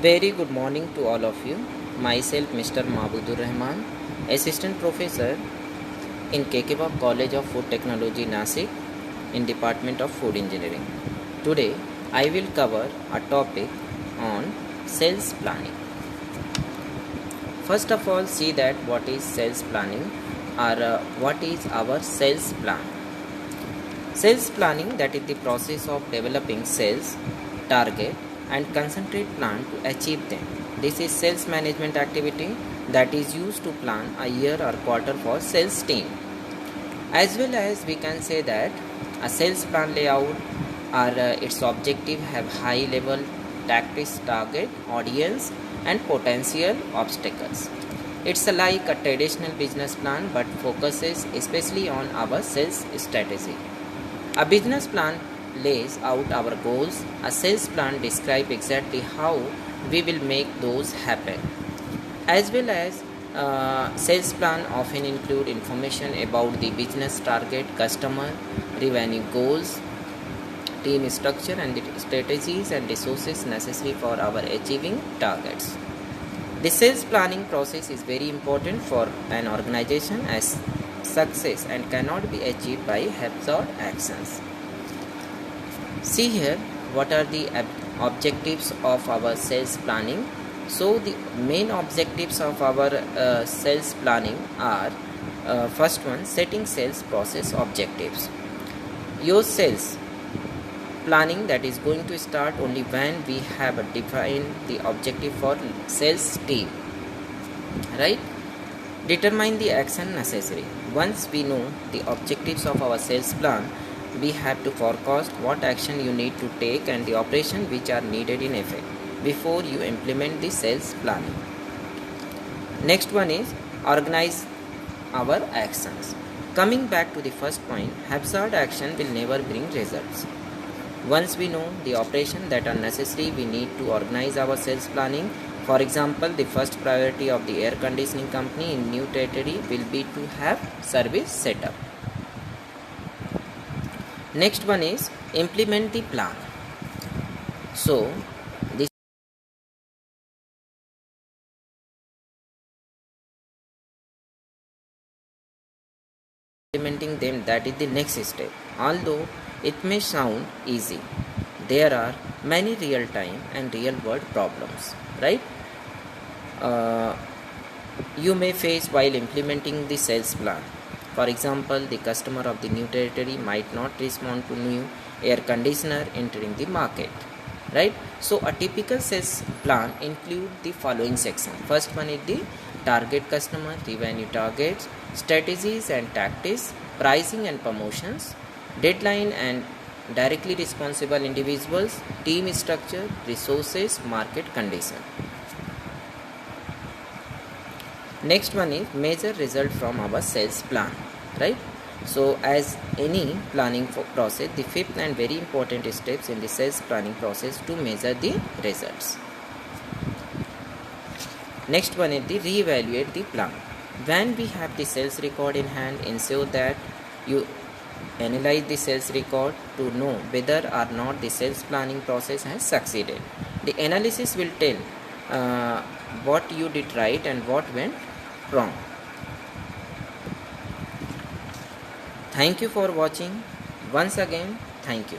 Very good morning to all of you. Myself, Mr. Mabudur Rahman, Assistant Professor in KK College of Food Technology, Nasik, in Department of Food Engineering. Today, I will cover a topic on sales planning. First of all, see that what is sales planning or what is our sales plan. Sales planning, that is the process of developing sales target and concentrate plan to achieve them. This is sales management activity that is used to plan a year or quarter for sales team. As well as we can say that a sales plan layout or its objective have high level tactics, target, audience and potential obstacles. It's like a traditional business plan but focuses especially on our sales strategy. A business plan lays out our goals. A sales plan describes exactly how we will make those happen. As well as sales plan often include information about the business target, customer, revenue goals, team structure and the strategies and resources necessary for our achieving targets. The sales planning process is very important for an organization as success and cannot be achieved by haphazard actions. See here what are the objectives of our sales planning. So the main objectives of our sales planning are first one, setting sales process objectives. Your sales planning that is going to start only when we have defined the objective for sales team, right? Determine the action necessary. Once we know the objectives of our sales plan, we have to forecast what action you need to take and the operation which are needed in effect before you implement the sales planning. Next one is organize our actions. Coming back to the first point, haphazard action will never bring results. Once we know the operation that are necessary, we need to organize our sales planning. For example, the first priority of the air conditioning company in new territory will be to have service setup. Next one is implement the plan. So this implementing them, that is the next step. Although it may sound easy, there are many real time and real world problems, right? You may face while implementing the sales plan. For example, the customer of the new territory might not respond to new air conditioner entering the market, right? So a typical sales plan include the following section. First one is the target customer, revenue targets, strategies and tactics, pricing and promotions, deadline and directly responsible individuals, team structure, resources, market condition. Next one is measure result from our sales plan, right? So as any planning process, the fifth and very important steps in the sales planning process to measure the results. Next one is the reevaluate the plan. When we have the sales record in hand, ensure that you analyze the sales record to know whether or not the sales planning process has succeeded. The analysis will tell what you did right and what went wrong. Thank you for watching. Once again, thank you.